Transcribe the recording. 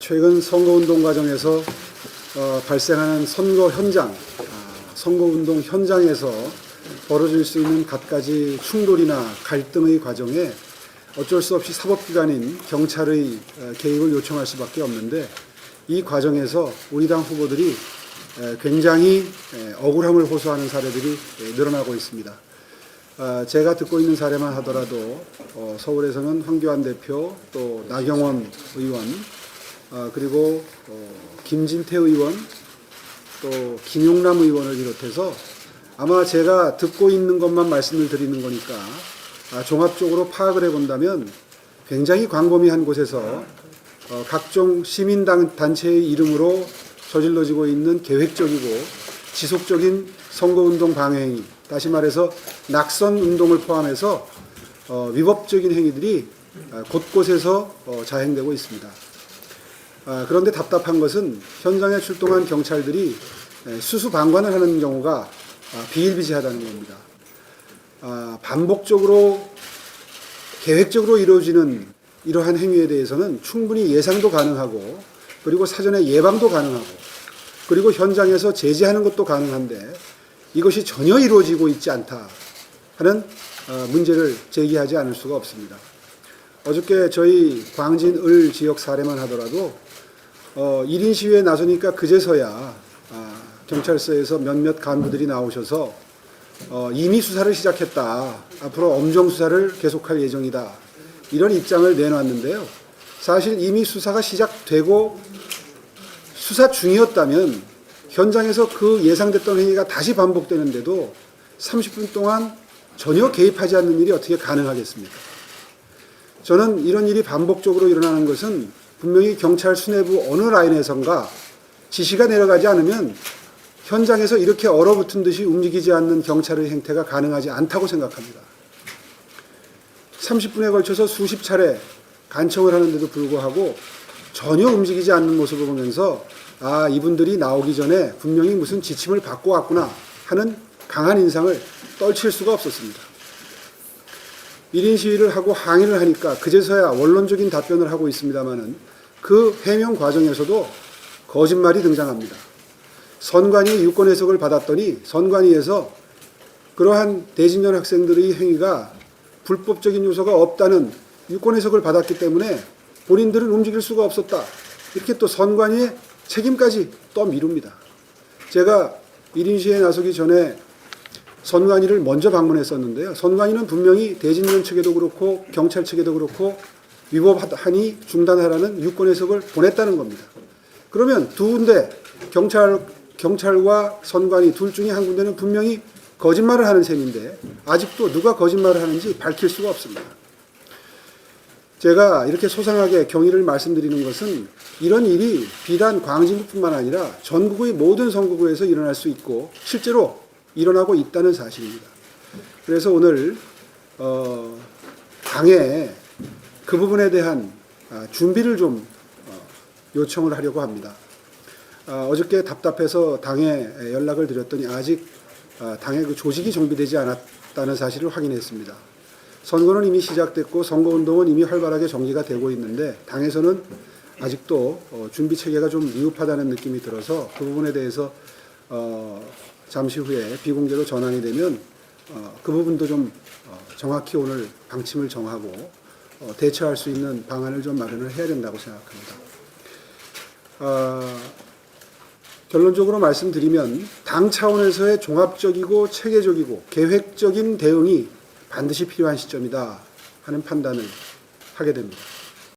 최근 선거운동 과정에서 발생하는 선거 현장, 선거운동 현장에서 벌어질 수 있는 갖가지 충돌이나 갈등의 과정에 어쩔 수 없이 사법기관인 경찰의 개입을 요청할 수밖에 없는데, 이 과정에서 우리 당 후보들이 굉장히 억울함을 호소하는 사례들이 늘어나고 있습니다. 제가 듣고 있는 사례만 하더라도 서울에서는 황교안 대표, 또 나경원 의원, 그리고 김진태 의원, 또 김용남 의원을 비롯해서 아마 제가 듣고 있는 것만 말씀을 드리는 거니까 종합적으로 파악을 해본다면 굉장히 광범위한 곳에서 각종 시민단체의 이름으로 저질러지고 있는 계획적이고 지속적인 선거운동 방해행위, 다시 말해서 낙선운동을 포함해서 위법적인 행위들이 곳곳에서 자행되고 있습니다. 그런데 답답한 것은 현장에 출동한 경찰들이 수수방관을 하는 경우가 비일비재하다는 겁니다. 반복적으로 계획적으로 이루어지는 이러한 행위에 대해서는 충분히 예상도 가능하고, 그리고 사전에 예방도 가능하고, 그리고 현장에서 제재하는 것도 가능한데 이것이 전혀 이루어지고 있지 않다 하는 문제를 제기하지 않을 수가 없습니다. 어저께 저희 광진 을 지역 사례만 하더라도 1인 시위에 나서니까 그제서야 경찰서에서 몇몇 간부들이 나오셔서 이미 수사를 시작했다, 앞으로 엄정 수사를 계속할 예정이다, 이런 입장을 내놨는데요. 사실 이미 수사가 시작되고 수사 중이었다면 현장에서 그 예상됐던 행위가 다시 반복되는데도 30분 동안 전혀 개입하지 않는 일이 어떻게 가능하겠습니까? 저는 이런 일이 반복적으로 일어나는 것은 분명히 경찰 수뇌부 어느 라인에선가 지시가 내려가지 않으면 현장에서 이렇게 얼어붙은 듯이 움직이지 않는 경찰의 행태가 가능하지 않다고 생각합니다. 30분에 걸쳐서 수십 차례 간청을 하는데도 불구하고 전혀 움직이지 않는 모습을 보면서 이분들이 나오기 전에 분명히 무슨 지침을 받고 왔구나 하는 강한 인상을 떨칠 수가 없었습니다. 1인 시위를 하고 항의를 하니까 그제서야 원론적인 답변을 하고 있습니다마는 그 해명 과정에서도 거짓말이 등장합니다. 선관위 유권 해석을 받았더니 선관위에서 그러한 대진년 학생들의 행위가 불법적인 요소가 없다는 유권 해석을 받았기 때문에 본인들은 움직일 수가 없었다, 이렇게 또 선관위의 책임까지 떠미룹니다. 제가 1인 시위에 나서기 전에 선관위를 먼저 방문했었는데요. 선관위는 분명히 대진년 측에도 그렇고 경찰 측에도 그렇고 위법하니 중단하라는 유권 해석을 보냈다는 겁니다. 그러면 두 군데, 경찰과 선관위 둘 중에 한 군데는 분명히 거짓말을 하는 셈인데 아직도 누가 거짓말을 하는지 밝힐 수가 없습니다. 제가 이렇게 소상하게 경위를 말씀드리는 것은 이런 일이 비단 광진구뿐만 아니라 전국의 모든 선거구에서 일어날 수 있고 실제로 일어나고 있다는 사실입니다. 그래서 오늘 당에 그 부분에 대한 준비를 좀 요청을 하려고 합니다. 어저께 답답해서 당에 연락을 드렸더니 아직 당의 그 조직이 정비되지 않았다는 사실을 확인했습니다. 선거는 이미 시작됐고 선거운동은 이미 활발하게 전개가 되고 있는데 당에서는 아직도 준비 체계가 좀 미흡하다는 느낌이 들어서 그 부분에 대해서 잠시 후에 비공개로 전환이 되면 그 부분도 좀 정확히 오늘 방침을 정하고 대처할 수 있는 방안을 좀 마련을 해야 된다고 생각합니다. 결론적으로 말씀드리면 당 차원에서의 종합적이고 체계적이고 계획적인 대응이 반드시 필요한 시점이다 하는 판단을 하게 됩니다.